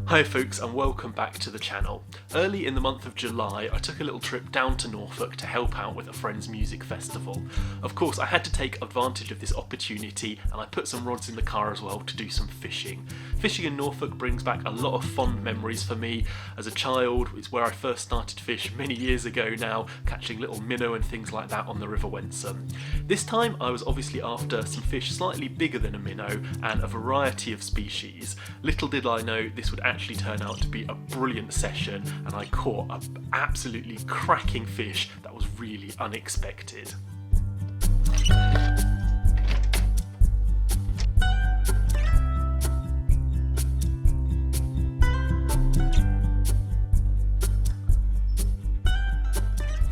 Hi folks and welcome back to the channel. Early in the month of July I took a little trip down to Norfolk to help out with a friend's music festival. Of course I had to take advantage of this opportunity and I put some rods in the car as well to do some fishing. Fishing in Norfolk brings back a lot of fond memories for me. As a child, it's where I first started to fish many years ago now, catching little minnow and things like that on the River Wensum. This time I was obviously after some fish slightly bigger than a minnow and a variety of species. Little did I know this would actually turn out to be a brilliant session, and I caught an absolutely cracking fish that was really unexpected.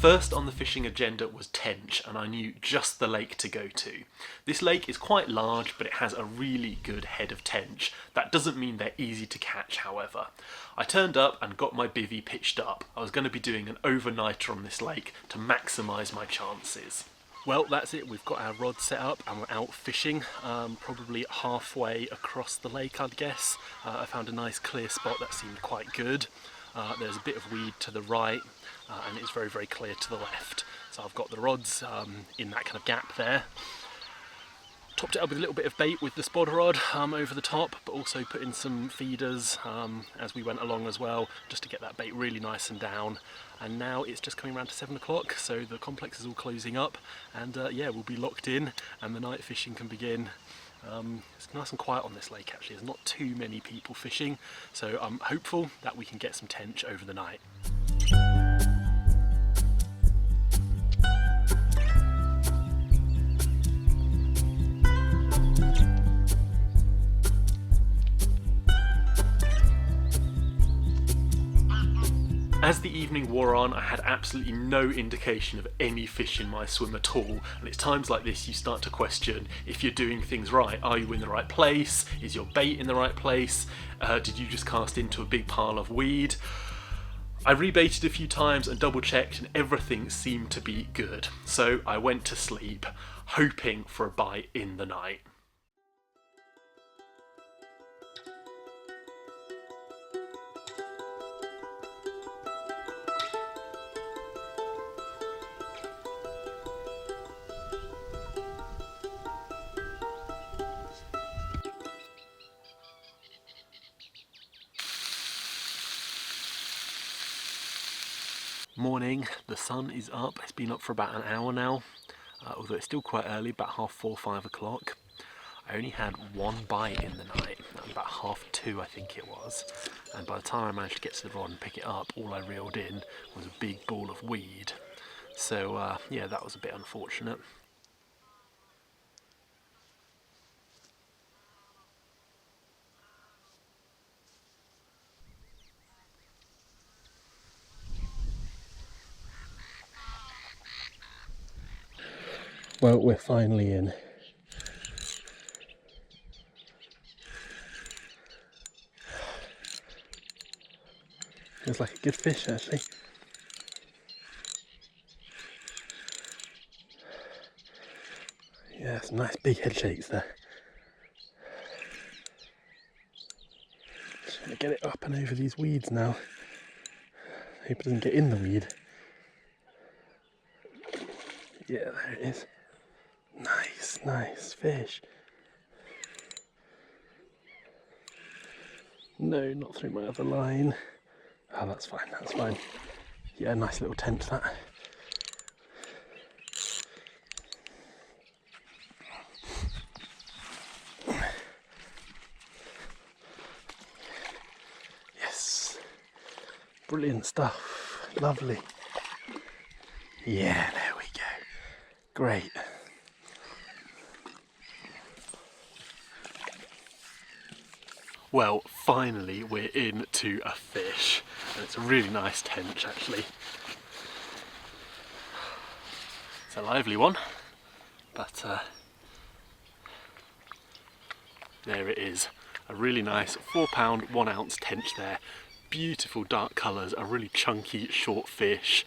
First on the fishing agenda was Tench, and I knew just the lake to go to. This lake is quite large, but it has a really good head of tench. That doesn't mean they're easy to catch, however. I turned up and got my bivvy pitched up. I was going to be doing an overnighter on this lake to maximise my chances. Well, that's it. We've got our rod set up and we're out fishing, probably halfway across the lake, I'd guess. I found a nice clear spot that seemed quite good. There's a bit of weed to the right and it's very clear to the left. So I've got the rods in that kind of gap there. Topped it up with a little bit of bait with the spod rod over the top, but also put in some feeders as we went along as well, just to get that bait really nice and down. And now it's just coming around to 7 o'clock, so the complex is all closing up, and yeah, we'll be locked in and the night fishing can begin. It's nice and quiet on this lake actually, there's not too many people fishing, so I'm hopeful that we can get some tench over the night. As the evening wore on, I had absolutely no indication of any fish in my swim at all, and it's times like this you start to question if you're doing things right. Are you in the right place? Is your bait in the right place? Did you just cast into a big pile of weed? I rebaited a few times and double checked and everything seemed to be good. So I went to sleep, hoping for a bite in the night. Morning, the sun is up. It's been up for about an hour now, although it's still quite early, about 4:30, 5 o'clock. I only had one bite in the night, about 2:30 I think it was, and by the time I managed to get to the rod and pick it up, all I reeled in was a big ball of weed. So yeah, that was a bit unfortunate. Well, we're finally in. Feels like a good fish actually. Yeah, some nice big head shakes there. Just gonna get it up and over these weeds now. Hope it doesn't get in the weed. Yeah, there it is. Nice fish. No, not through my other line. Oh, that's fine. Yeah, nice little tench that. Yes, brilliant stuff, lovely. Yeah, there we go, great. Well, finally we're into a fish, and it's a really nice tench actually. It's a lively one, but there it is. A really nice 4 pound 1 ounce tench there. Beautiful dark colours, a really chunky short fish.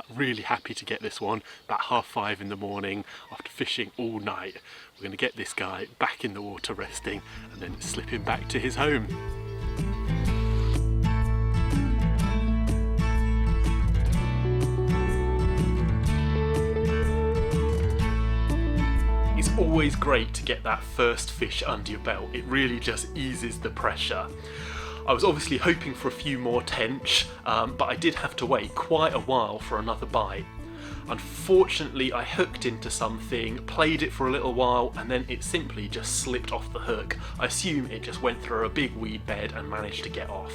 Really happy to get this one about 5:30 in the morning after fishing all night. We're going to get this guy back in the water resting and then slip him back to his home. always great to get that first fish under your belt. It really just eases the pressure. I was obviously hoping for a few more tench, but I did have to wait quite a while for another bite. Unfortunately, I hooked into something, played it for a little while, and then it simply just slipped off the hook. I assume it just went through a big weed bed and managed to get off.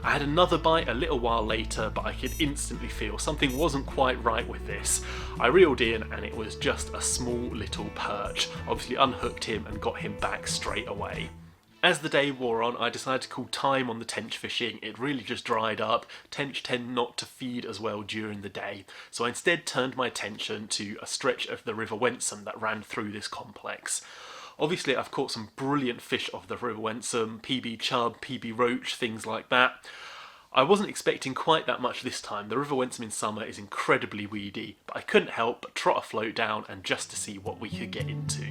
I had another bite a little while later, but I could instantly feel something wasn't quite right with this. I reeled in and it was just a small little perch. Obviously unhooked him and got him back straight away. As the day wore on, I decided to call time on the tench fishing. It really just dried up. Tench tend not to feed as well during the day, so I instead turned my attention to a stretch of the River Wensum that ran through this complex. Obviously I've caught some brilliant fish off the River Wensum, PB chub, PB roach, things like that. I wasn't expecting quite that much this time. The River Wensum in summer is incredibly weedy, but I couldn't help but trot a float down and just to see what we could get into.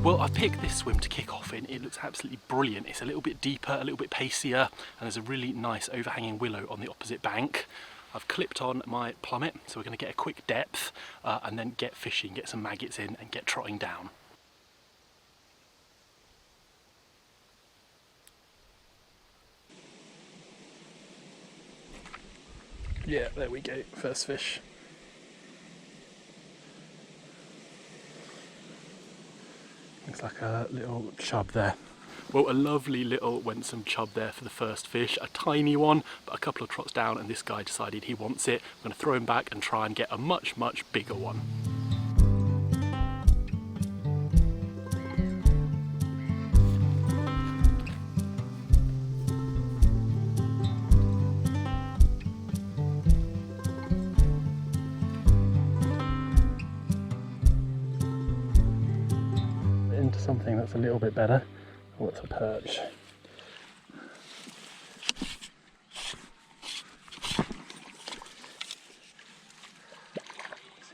Well, I picked this swim to kick off in. It looks absolutely brilliant. It's a little bit deeper, a little bit pacier, and there's a really nice overhanging willow on the opposite bank. I've clipped on my plummet, so we're going to get a quick depth and then get fishing, get some maggots in and get trotting down. Yeah, there we go, first fish. Looks like a little chub there. Well, a lovely little Wensum chub there for the first fish. A tiny one, but a couple of trots down, and this guy decided he wants it. I'm going to throw him back and try and get a much, much bigger one. Into something that's a little bit better. Oh, it's a perch. See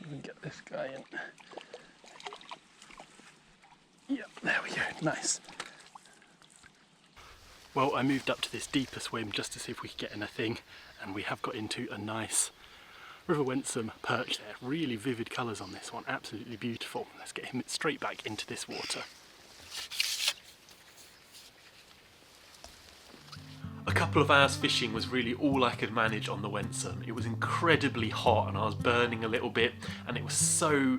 if we can get this guy in. Yep, there we go, nice. Well, I moved up to this deeper swim just to see if we could get anything, and we have got into a nice River Wensum perch there. Really vivid colours on this one, absolutely beautiful. Let's get him straight back into this water. A couple of hours fishing was really all I could manage on the Wensum. It was incredibly hot and I was burning a little bit, and it was so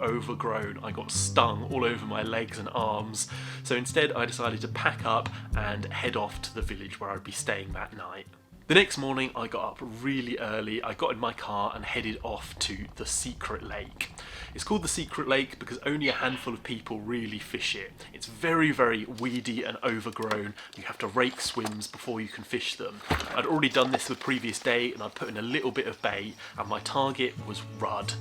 overgrown. I got stung all over my legs and arms. So instead I decided to pack up and head off to the village where I'd be staying that night. The next morning I got up really early, I got in my car and headed off to the secret lake. It's called the secret lake because only a handful of people really fish it. It's very weedy and overgrown. You have to rake swims before you can fish them. I'd already done this the previous day and I'd put in a little bit of bait, and my target was rudd.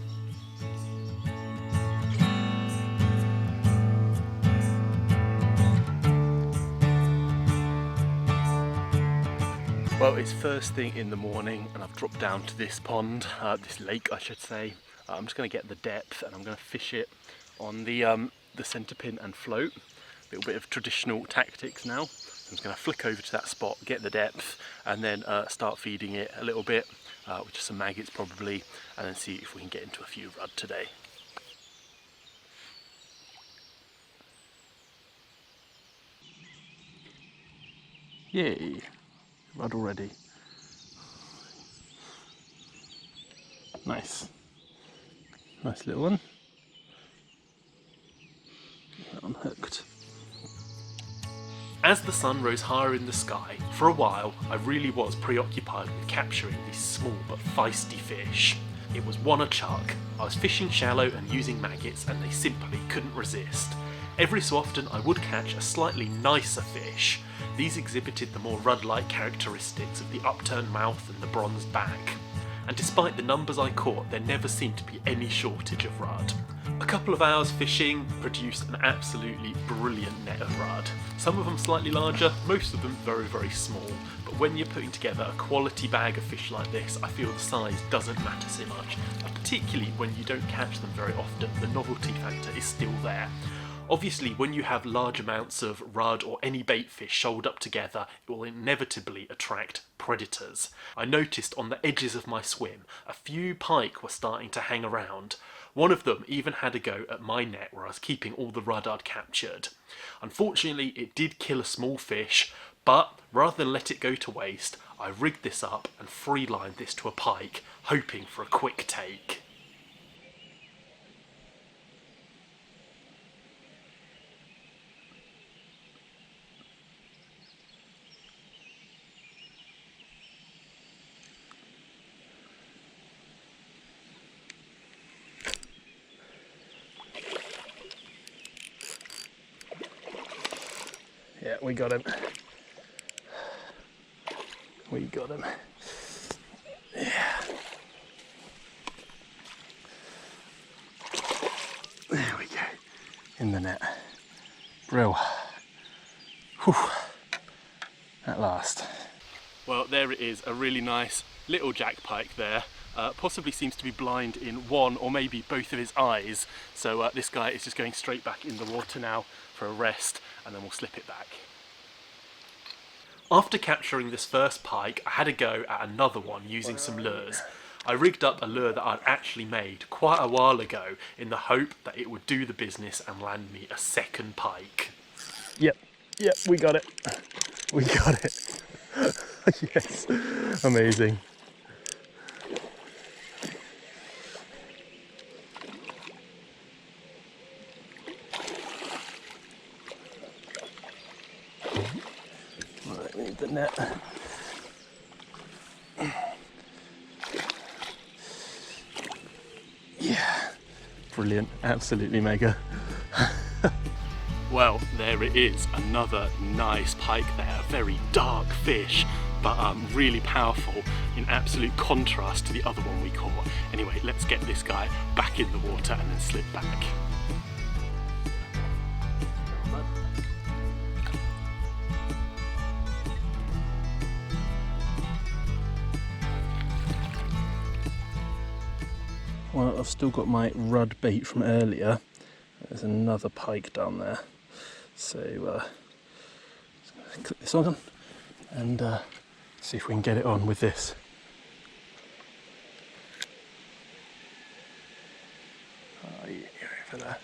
Well, it's first thing in the morning and I've dropped down to this pond, this lake I should say. I'm just going to get the depth and I'm going to fish it on the centre pin and float. A little bit of traditional tactics now. I'm just going to flick over to that spot, get the depth, and then start feeding it a little bit, with just some maggots probably, and then see if we can get into a few rudd today. Yay! Rudd already. Nice. Nice little one. Keep that one hooked. As the sun rose higher in the sky, for a while I really was preoccupied with capturing these small but feisty fish. It was one a chuck. I was fishing shallow and using maggots and they simply couldn't resist. Every so often I would catch a slightly nicer fish. These exhibited the more rudd-like characteristics of the upturned mouth and the bronzed back. And despite the numbers I caught, there never seemed to be any shortage of rudd. A couple of hours fishing produced an absolutely brilliant net of rudd. Some of them slightly larger, most of them very small. But when you're putting together a quality bag of fish like this, I feel the size doesn't matter so much. And particularly when you don't catch them very often, the novelty factor is still there. Obviously, when you have large amounts of rudd or any bait fish shoaled up together, it will inevitably attract predators. I noticed on the edges of my swim, a few pike were starting to hang around. One of them even had a go at my net where I was keeping all the rudd I'd captured. Unfortunately, it did kill a small fish, but rather than let it go to waste, I rigged this up and free-lined this to a pike, hoping for a quick take. Yeah, we got him. We got him. Yeah. There we go. In the net. Brill. Whew. At last. Well, there it is, a really nice little jack pike there. Possibly seems to be blind in one or maybe both of his eyes. So this guy is just going straight back in the water now for a rest, and then we'll slip it back. After capturing this first pike, I had a go at another one using some lures. I rigged up a lure that I'd actually made quite a while ago in the hope that it would do the business and land me a second pike. Yep, we got it. We got it. Yes, amazing. Right, we need the net. Yeah, brilliant, absolutely mega. Well, there it is, another nice pike there, a very dark fish, but really powerful in absolute contrast to the other one we caught. Anyway, let's get this guy back in the water and then slip back. Well, I've still got my rudd bait from earlier. There's another pike down there. So, click this on and see if we can get it on with this. Oh, yeah, over there.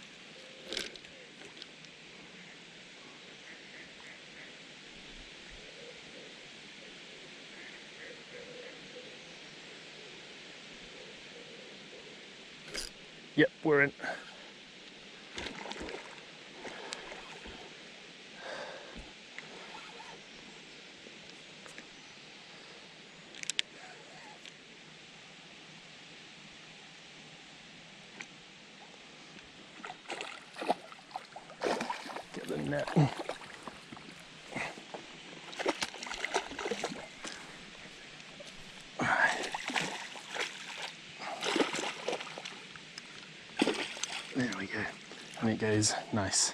Yep, we're in. Get the net. There we go. And it goes nice.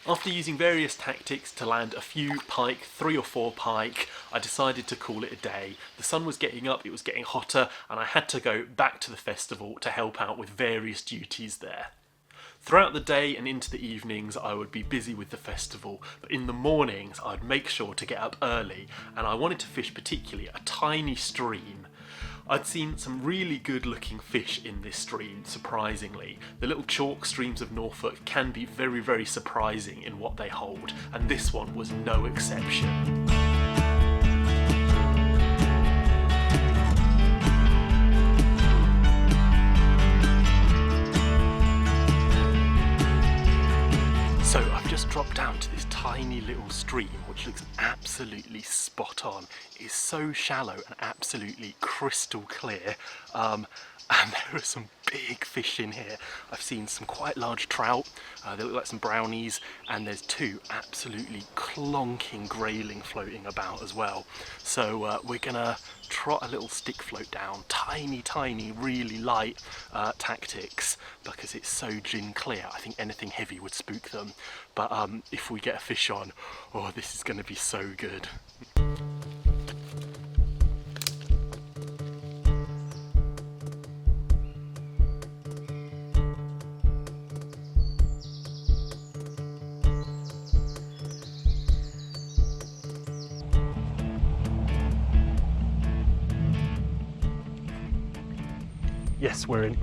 After using various tactics to land a few pike, 3 or 4 pike, I decided to call it a day. The sun was getting up, it was getting hotter, and I had to go back to the festival to help out with various duties there. Throughout the day and into the evenings I would be busy with the festival, but in the mornings I'd make sure to get up early, and I wanted to fish particularly a tiny stream. I'd seen some really good looking fish in this stream, surprisingly. The little chalk streams of Norfolk can be very, very surprising in what they hold, and this one was no exception. So I've just dropped down to this tiny little stream which looks absolutely spot on. It is so shallow and absolutely crystal clear, and there are some big fish in here. I've seen some quite large trout, they look like some brownies, and there's 2 absolutely clonking grayling floating about as well. So we're gonna trot a little stick float down, tiny, really light tactics, because it's so gin clear. I think anything heavy would spook them. But if we get a fish on, oh, this is gonna be so good. Yes, we're in.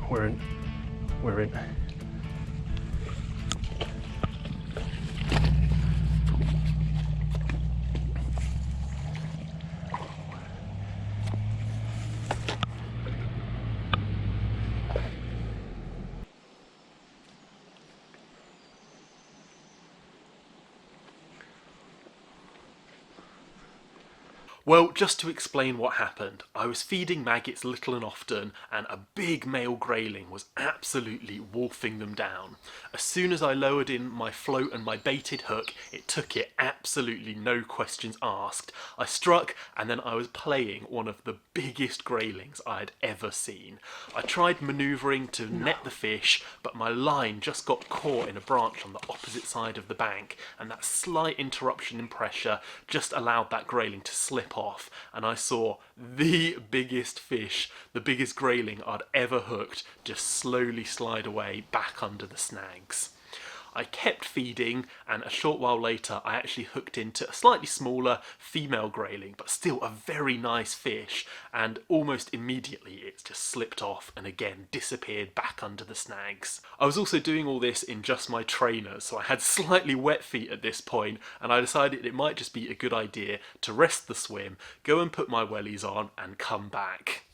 Well, just to explain what happened, I was feeding maggots little and often, and a big male grayling was absolutely wolfing them down. As soon as I lowered in my float and my baited hook, it took it, absolutely no questions asked. I struck, and then I was playing one of the biggest graylings I had ever seen. I tried manoeuvring to net the fish, but my line just got caught in a branch on the opposite side of the bank, and that slight interruption in pressure just allowed that grayling to slip off, and I saw the biggest fish, the biggest grayling I'd ever hooked, just slowly slide away back under the snags. I kept feeding, and a short while later I actually hooked into a slightly smaller female grayling, but still a very nice fish, and almost immediately it just slipped off and again disappeared back under the snags. I was also doing all this in just my trainers, so I had slightly wet feet at this point, and I decided it might just be a good idea to rest the swim, go and put my wellies on and come back.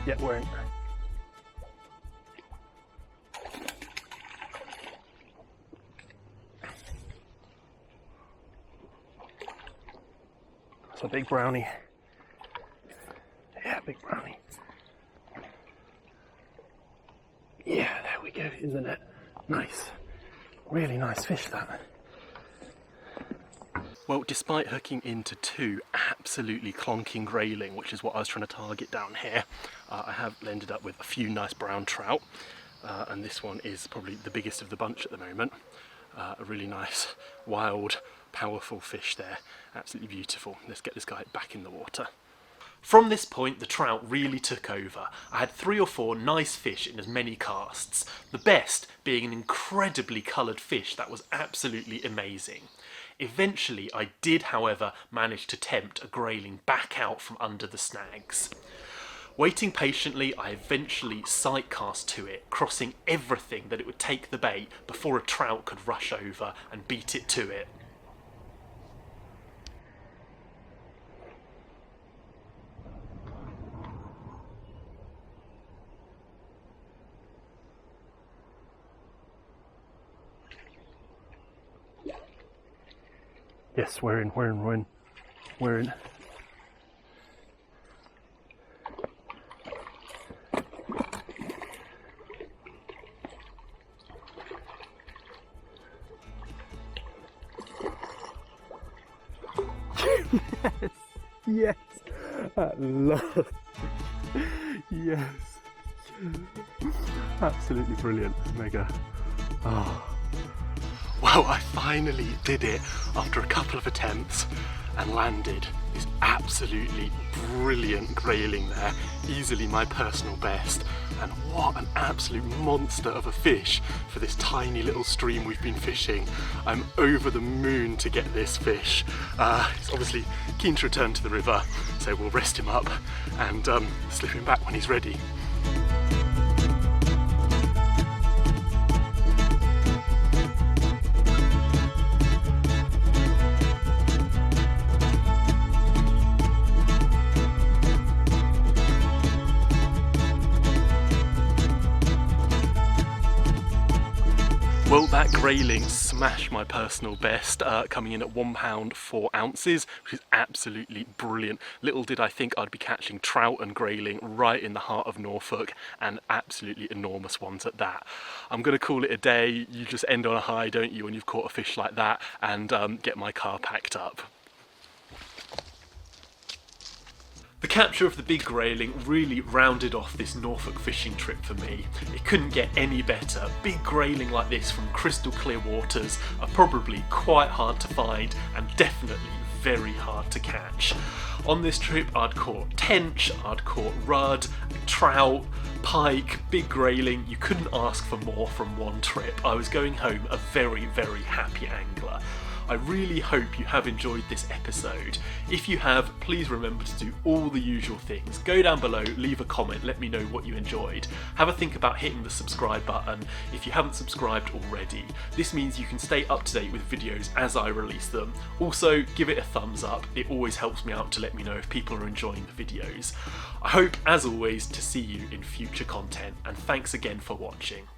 Yeah, we're in. That's a big brownie. Yeah, big brownie. Yeah, there we go, in the net. Nice. Really nice fish, that. Well, despite hooking into two absolutely clonking grayling, which is what I was trying to target down here, I have ended up with a few nice brown trout, and this one is probably the biggest of the bunch at the moment. A really nice, wild, powerful fish there. Absolutely beautiful. Let's get this guy back in the water. From this point, the trout really took over. I had 3 or 4 nice fish in as many casts, the best being an incredibly coloured fish that was absolutely amazing. Eventually, I did, however, manage to tempt a grayling back out from under the snags. Waiting patiently, I eventually sight cast to it, crossing everything that it would take the bait before a trout could rush over and beat it to it. Yes, we're in. Yes, at last. Yes. Absolutely brilliant. Mega. Oh. Well, I finally did it after a couple of attempts and landed this absolutely brilliant grayling there, easily my personal best. And what an absolute monster of a fish for this tiny little stream we've been fishing. I'm over the moon to get this fish. He's obviously keen to return to the river, so we'll rest him up and slip him back when he's ready. Well, that grayling smashed my personal best, coming in at £1 4 ounces, which is absolutely brilliant. Little did I think I'd be catching trout and grayling right in the heart of Norfolk, and absolutely enormous ones at that. I'm going to call it a day. You just end on a high, don't you, when you've caught a fish like that, and get my car packed up. The capture of the big grayling really rounded off this Norfolk fishing trip for me. It couldn't get any better. Big grayling like this from crystal clear waters are probably quite hard to find and definitely very hard to catch. On this trip I'd caught tench, I'd caught rudd, trout, pike, big grayling. You couldn't ask for more from one trip. I was going home a very, very happy angler. I really hope you have enjoyed this episode. If you have, please remember to do all the usual things. Go down below, leave a comment, let me know what you enjoyed. Have a think about hitting the subscribe button if you haven't subscribed already. This means you can stay up to date with videos as I release them. Also, give it a thumbs up. It always helps me out to let me know if people are enjoying the videos. I hope, as always, to see you in future content, and thanks again for watching.